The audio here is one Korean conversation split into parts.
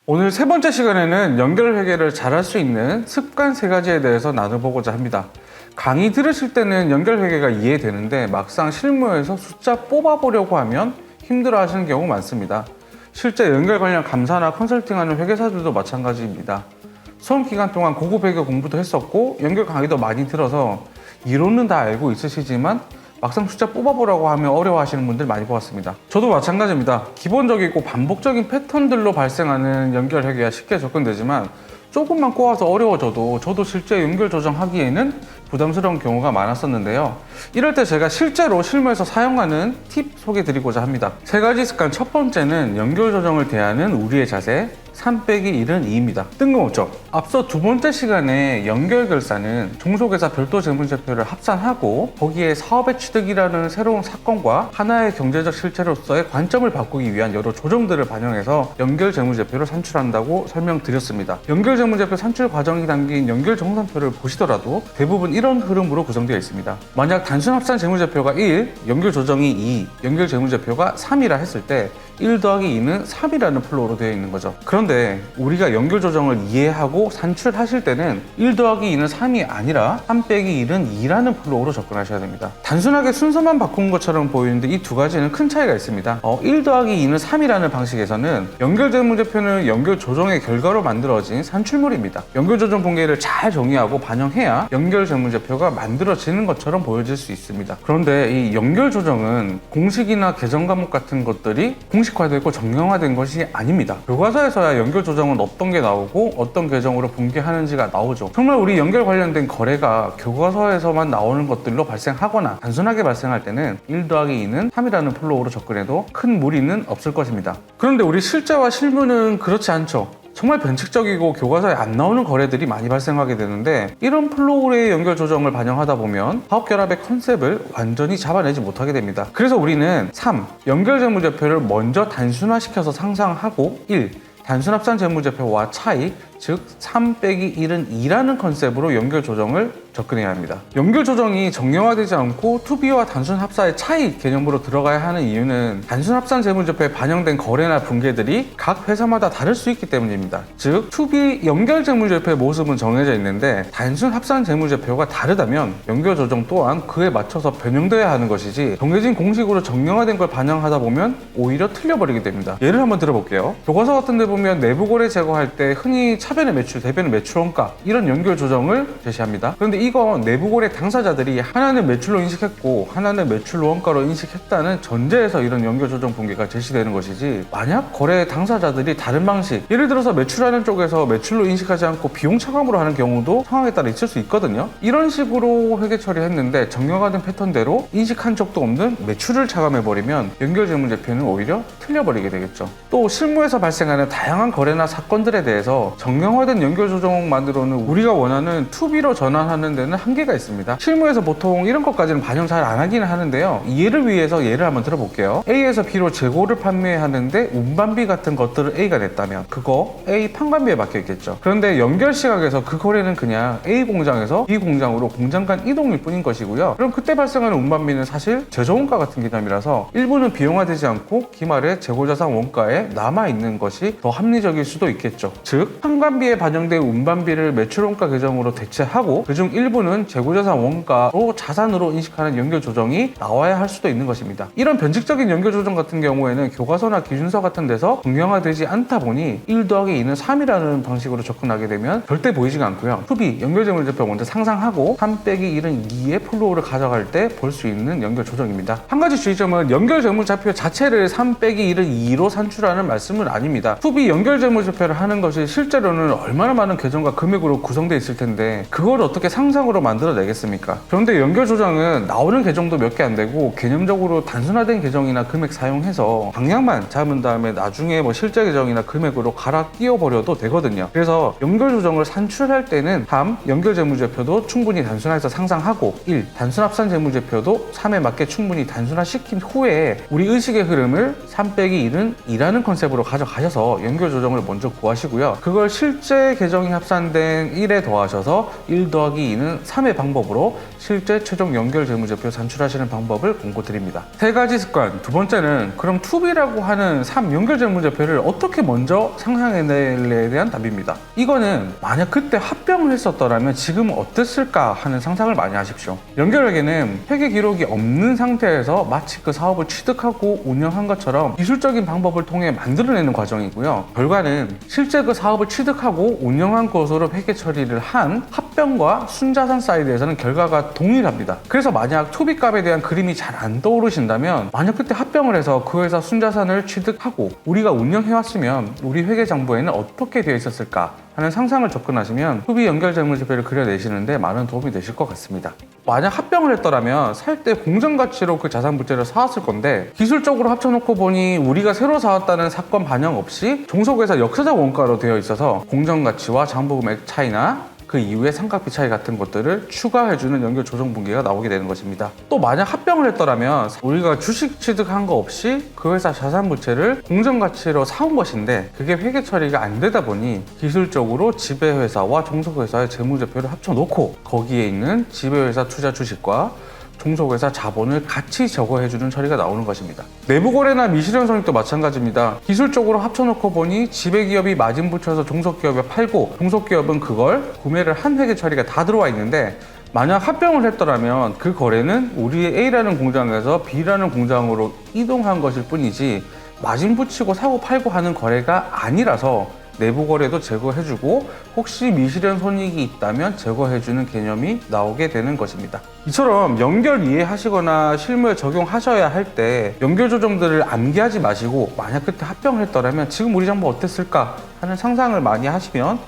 오늘 세 번째 시간에는 연결 회계를 잘할 수 있는 습관 세 가지에 대해서 나눠보고자 합니다. 강의 들으실 때는 연결 회계가 이해되는데 막상 실무에서 숫자 뽑아보려고 하면 힘들어 하시는 경우 많습니다. 실제 연결 관련 감사나 컨설팅하는 회계사들도 마찬가지입니다. 수험 기간 동안 고급 회계 공부도 했었고 연결 강의도 많이 들어서 이론은 다 알고 있으시지만 막상 숫자 뽑아보라고 하면 어려워하시는 분들 많이 보았습니다. 저도 마찬가지입니다. 기본적이고 반복적인 패턴들로 발생하는 연결 회계가 쉽게 접근되지만 조금만 꼬아서 어려워져도 저도 실제 연결 조정하기에는 부담스러운 경우가 많았었는데요. 이럴 때 제가 실제로 실무에서 사용하는 팁 소개드리고자 합니다. 세 가지 습관. 첫 번째는 연결 조정을 대하는 우리의 자세. 3-1은 2입니다. 뜬금없죠? 앞서 두 번째 시간에 연결결산은 종속회사 별도 재무제표를 합산하고 거기에 사업의 취득이라는 새로운 사건과 하나의 경제적 실체로서의 관점을 바꾸기 위한 여러 조정들을 반영해서 연결재무제표를 산출한다고 설명드렸습니다. 연결재무제표 산출 과정이 담긴 연결정산표를 보시더라도 대부분 이런 흐름으로 구성되어 있습니다. 만약 단순 합산 재무제표가 1, 연결조정이 2, 연결재무제표가 3이라 했을 때 1 더하기 2는 3이라는 플로우로 되어 있는 거죠. 그런데 우리가 연결 조정을 이해하고 산출하실 때는 1 더하기 2는 3이 아니라 3 빼기 1은 2라는 플로우로 접근하셔야 됩니다. 단순하게 순서만 바꾼 것처럼 보이는데 이 두 가지는 큰 차이가 있습니다. 1 더하기 2는 3이라는 방식에서는 연결 재무제표는 연결 조정의 결과로 만들어진 산출물입니다. 연결 조정 통계를 잘 정의하고 반영해야 연결 재무제표가 만들어지는 것처럼 보여질 수 있습니다. 그런데 이 연결 조정은 공식이나 계정 과목 같은 것들이 공식화되고 정형화된 것이 아닙니다. 교과서에서야 연결 조정은 어떤 게 나오고 어떤 계정으로 분기하는지가 나오죠. 정말 우리 연결 관련된 거래가 교과서에서만 나오는 것들로 발생하거나 단순하게 발생할 때는 1 더하기 2는 3이라는 플로우로 접근해도 큰 무리는 없을 것입니다. 그런데 우리 실제와 실무는 그렇지 않죠. 정말 변칙적이고 교과서에 안 나오는 거래들이 많이 발생하게 되는데 이런 플로우의 연결 조정을 반영하다 보면 사업 결합의 컨셉을 완전히 잡아내지 못하게 됩니다. 그래서 우리는 3. 연결 재무제표를 먼저 단순화시켜서 상상하고 1. 단순 합산 재무제표와 차이, 즉 3 빼기 1은 2라는 컨셉으로 연결 조정을 접근해야 합니다. 연결 조정이 정형화되지 않고 투비와 단순 합사의 차이 개념으로 들어가야 하는 이유는 단순 합산 재무제표에 반영된 거래나 분계들이 각 회사마다 다를 수 있기 때문입니다. 즉 투비 연결 재무제표의 모습은 정해져 있는데 단순 합산 재무제표가 다르다면 연결 조정 또한 그에 맞춰서 변형되어야 하는 것이지 정해진 공식으로 정형화된 걸 반영하다 보면 오히려 틀려버리게 됩니다. 예를 한번 들어볼게요. 교과서 같은 데 보면 내부 거래 제거할 때 흔히 차변의 매출, 대변의 매출 원가 이런 연결 조정을 제시합니다. 그런데 이건 내부 거래 당사자들이 하나는 매출로 인식했고 하나는 매출로 원가로 인식했다는 전제에서 이런 연결 조정 분계가 제시되는 것이지 만약 거래 당사자들이 다른 방식, 예를 들어서 매출하는 쪽에서 매출로 인식하지 않고 비용 차감으로 하는 경우도 상황에 따라 있을 수 있거든요. 이런 식으로 회계 처리했는데 정형화된 패턴대로 인식한 적도 없는 매출을 차감해버리면 연결 재무제표는 오히려 틀려버리게 되겠죠. 또 실무에서 발생하는 다양한 거래나 사건들에 대해서 정형화된 연결 조정만으로는 우리가 원하는 투비로 전환하는 데는 한계가 있습니다. 실무에서 보통 이런 것까지는 반영 잘 안 하기는 하는데요. 이해를 위해서 예를 한번 들어볼게요. A에서 B로 재고를 판매하는데 운반비 같은 것들을 A가 냈다면 그거 A 판관비에 맡겨 있겠죠. 그런데 연결 시각에서 그 거래는 그냥 A 공장에서 B 공장으로 공장 간 이동일 뿐인 것이고요. 그럼 그때 발생하는 운반비는 사실 제조원가 같은 개념이라서 일부는 비용화되지 않고 기말에 재고자산 원가에 남아있는 것이 더 합리적일 수도 있겠죠. 즉 판관비에 반영된 운반비를 매출원가 계정으로 대체하고 그중 일부는 재고자산 원가로 자산으로 인식하는 연결 조정이 나와야 할 수도 있는 것입니다. 이런 변칙적인 연결 조정 같은 경우에는 교과서나 기준서 같은 데서 정형화되지 않다 보니 1 더하기 2는 3이라는 방식으로 접근하게 되면 절대 보이지가 않고요. 투비 연결재무제표 먼저 상상하고 3 빼기 1은 2의 플로우를 가져갈 때 볼 수 있는 연결 조정입니다. 한 가지 주의점은 연결재무제표 자체를 3 빼기 1은 2로 산출하는 말씀은 아닙니다. 투비 연결재무제표를 하는 것이 실제로는 얼마나 많은 계정과 금액으로 구성되어 있을 텐데 그걸 어떻게 상상으로 만들어내겠습니까? 그런데 연결 조정은 나오는 계정도 몇 개 안 되고 개념적으로 단순화된 계정이나 금액 사용해서 방향만 잡은 다음에 나중에 실제 계정이나 금액으로 갈아 끼워버려도 되거든요. 그래서 연결 조정을 산출할 때는 3. 연결 재무제표도 충분히 단순화해서 상상하고 1. 단순 합산 재무제표도 3에 맞게 충분히 단순화시킨 후에 우리 의식의 흐름을 3 빼기 1은 2라는 컨셉으로 가져가셔서 연결 조정을 먼저 구하시고요. 그걸 실제 계정이 합산된 1에 더하셔서 1 더하기 2는 3의 방법으로 실제 최종 연결 재무제표 산출하시는 방법을 권고드립니다. 3가지 습관. 두 번째는 그럼 투비라고 하는 3 연결 재무제표를 어떻게 먼저 상상해낼래에 대한 답입니다. 이거는 만약 그때 합병을 했었더라면 지금은 어땠을까 하는 상상을 많이 하십시오. 연결회계는 회계 기록이 없는 상태에서 마치 그 사업을 취득하고 운영한 것처럼 기술적인 방법을 통해 만들어내는 과정이고요. 결과는 실제 그 사업을 취득하고 운영한 것으로 회계 처리를 한 합병과 순자산 사이드에서는 결과가 동일합니다. 그래서 만약 투비값에 대한 그림이 잘 안 떠오르신다면 만약 그때 합병을 해서 그 회사 순자산을 취득하고 우리가 운영해왔으면 우리 회계장부에는 어떻게 되어 있었을까 하는 상상을 접근하시면 투비 연결 재무제표를 그려내시는데 많은 도움이 되실 것 같습니다. 만약 합병을 했더라면 살 때 공정가치로 그 자산 부채를 사왔을 건데 기술적으로 합쳐놓고 보니 우리가 새로 사왔다는 사건 반영 없이 종속회사 역사적 원가로 되어 있어서 공정가치와 장부금액 차이나 그 이후에 삼각비 차이 같은 것들을 추가해주는 연결 조정 분기가 나오게 되는 것입니다. 또 만약 합병을 했더라면 우리가 주식 취득한 거 없이 그 회사 자산 부채를 공정가치로 사온 것인데 그게 회계 처리가 안 되다 보니 기술적으로 지배회사와 종속회사의 재무제표를 합쳐놓고 거기에 있는 지배회사 투자 주식과 종속회사 자본을 같이 적어해주는 처리가 나오는 것입니다. 내부거래나 미실현 손익도 마찬가지입니다. 기술적으로 합쳐놓고 보니 지배기업이 마진 붙여서 종속기업에 팔고 종속기업은 그걸 구매를 한 회계 처리가 다 들어와 있는데 만약 합병을 했더라면 그 거래는 우리의 A라는 공장에서 B라는 공장으로 이동한 것일 뿐이지 마진 붙이고 사고 팔고 하는 거래가 아니라서 내부 거래도 제거해주고 혹시 미실현 손익이 있다면 제거해주는 개념이 나오게 되는 것입니다. 이처럼 연결 이해하시거나 실무에 적용하셔야 할 때 연결 조정들을 암기하지 마시고 만약 그때 합병을 했더라면 지금 우리 장부 어땠을까 하는 상상을 많이 하시면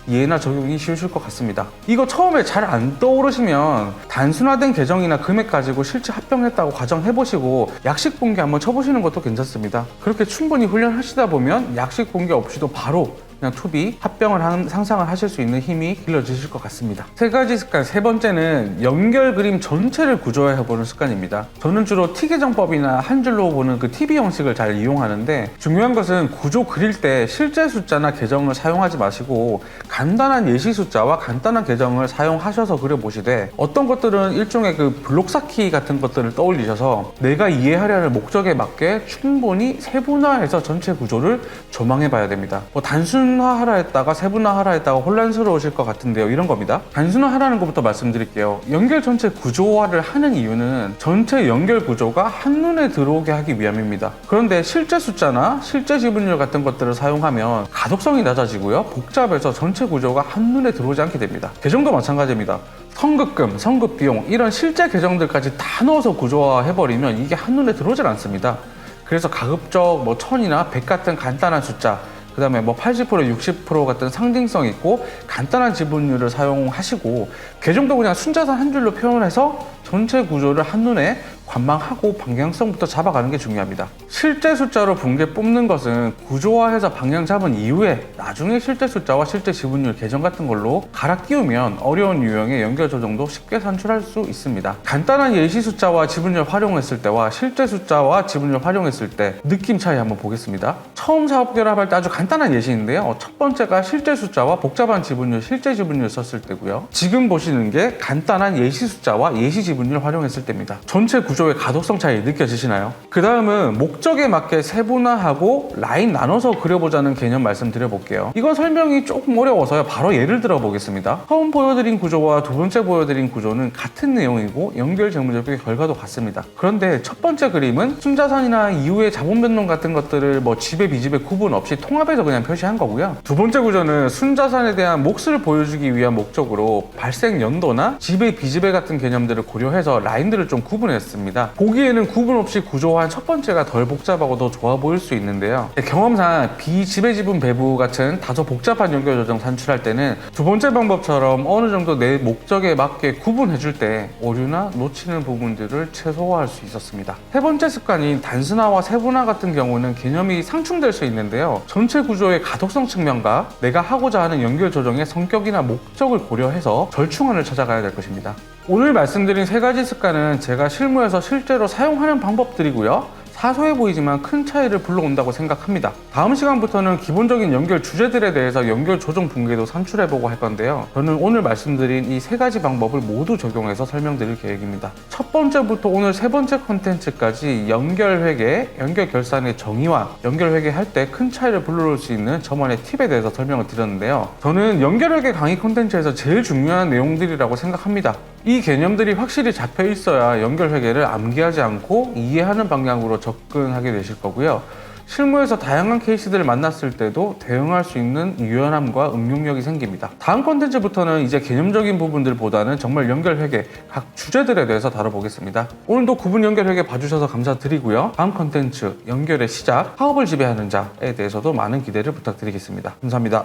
이해나 적용이 쉬우실 것 같습니다. 이거 처음에 잘 안 떠오르시면 단순화된 계정이나 금액 가지고 실제 합병했다고 가정해보시고 약식 분기 한번 쳐보시는 것도 괜찮습니다. 그렇게 충분히 훈련하시다 보면 약식 분기 없이도 바로 그냥 투비 합병을 상상을 하실 수 있는 힘이 길러지실 것 같습니다. 3가지 습관. 3번째는 연결 그림 전체를 구조화해보는 습관입니다. 저는 주로 T계정법이나 한 줄로 보는 그 TV 형식을 잘 이용하는데 중요한 것은 구조 그릴 때 실제 숫자나 계정을 사용하지 마시고 간단한 예시 숫자와 간단한 계정을 사용하셔서 그려보시되 어떤 것들은 일종의 그 블록 쌓기 같은 것들을 떠올리셔서 내가 이해하려는 목적에 맞게 충분히 세분화해서 전체 구조를 조망해봐야 됩니다. 단순화하라 했다가 세분화하라 했다가 혼란스러우실 것 같은데요. 이런 겁니다. 단순화하라는 것부터 말씀드릴게요. 연결 전체 구조화를 하는 이유는 전체 연결 구조가 한눈에 들어오게 하기 위함입니다. 그런데 실제 숫자나 실제 지분율 같은 것들을 사용하면 가독성이 낮아지고요. 복잡해서 전체 구조가 한눈에 들어오지 않게 됩니다. 계정도 마찬가지입니다. 성급금, 성급비용 이런 실제 계정들까지 다 넣어서 구조화해버리면 이게 한눈에 들어오질 않습니다. 그래서 가급적 1000이나 100 같은 간단한 숫자 그 다음에 80%, 60% 같은 상징성 있고 간단한 지분율을 사용하시고 계정도 그냥 순자산 한 줄로 표현해서 전체 구조를 한눈에 관망하고 방향성부터 잡아가는 게 중요합니다. 실제 숫자로 분계 뽑는 것은 구조화해서 방향 잡은 이후에 나중에 실제 숫자와 실제 지분율 계정 같은 걸로 갈아 끼우면 어려운 유형의 연결 조정도 쉽게 산출할 수 있습니다. 간단한 예시 숫자와 지분율 활용했을 때와 실제 숫자와 지분율 활용했을 때 느낌 차이 한번 보겠습니다. 처음 사업 결합할 때 아주 간단한 예시인데요. 첫 번째가 실제 숫자와 복잡한 지분율, 실제 지분율 썼을 때고요. 지금 보시는 게 간단한 예시 숫자와 예시 지분율 활용했을 때입니다. 전체 구조의 가독성 차이 느껴지시나요? 그 다음은 목적에 맞게 세분화하고 라인 나눠서 그려보자는 개념 말씀드려볼게요. 이건 설명이 조금 어려워서요. 바로 예를 들어 보겠습니다. 처음 보여드린 구조와 두 번째 보여드린 구조는 같은 내용이고 연결 재무제표의 결과도 같습니다. 그런데 첫 번째 그림은 순자산이나 이후의 자본 변동 같은 것들을 지배 비집의 구분 없이 통합해서 그냥 표시한 거고요. 두 번째 구조는 순자산에 대한 몫을 보여주기 위한 목적으로 발생 연도나 지배 비집의 같은 개념들을 고려해서 라인들을 좀 구분했습니다. 보기에는 구분 없이 구조화한 첫 번째가 덜 복잡하고 더 좋아 보일 수 있는데요. 경험상 비지배 지분 배부 같은 다소 복잡한 연결 조정 산출할 때는 두 번째 방법처럼 어느 정도 내 목적에 맞게 구분해줄 때 오류나 놓치는 부분들을 최소화할 수 있었습니다. 세 번째 습관인 단순화와 세분화 같은 경우는 개념이 상충될 수 있는데요. 전체 구조의 가독성 측면과 내가 하고자 하는 연결 조정의 성격이나 목적을 고려해서 절충안을 찾아가야 될 것입니다. 오늘 말씀드린 3가지 습관은 제가 실무에서 실제로 사용하는 방법들이고요. 사소해 보이지만 큰 차이를 불러온다고 생각합니다. 다음 시간부터는 기본적인 연결 주제들에 대해서 연결 조정 붕괴도 산출해보고 할 건데요. 저는 오늘 말씀드린 이 세 가지 방법을 모두 적용해서 설명드릴 계획입니다. 첫 번째부터 오늘 세 번째 컨텐츠까지 연결 회계, 연결 결산의 정의와 연결 회계 할 때 큰 차이를 불러올 수 있는 저만의 팁에 대해서 설명을 드렸는데요. 저는 연결 회계 강의 콘텐츠에서 제일 중요한 내용들이라고 생각합니다. 이 개념들이 확실히 잡혀 있어야 연결 회계를 암기하지 않고 이해하는 방향으로 접근하게 되실 거고요. 실무에서 다양한 케이스들을 만났을 때도 대응할 수 있는 유연함과 응용력이 생깁니다. 다음 콘텐츠부터는 이제 개념적인 부분들보다는 정말 연결 회계 각 주제들에 대해서 다뤄보겠습니다. 오늘도 구분 연결 회계 봐주셔서 감사드리고요. 다음 콘텐츠 연결의 시작, 사업을 지배하는 자에 대해서도 많은 기대를 부탁드리겠습니다. 감사합니다.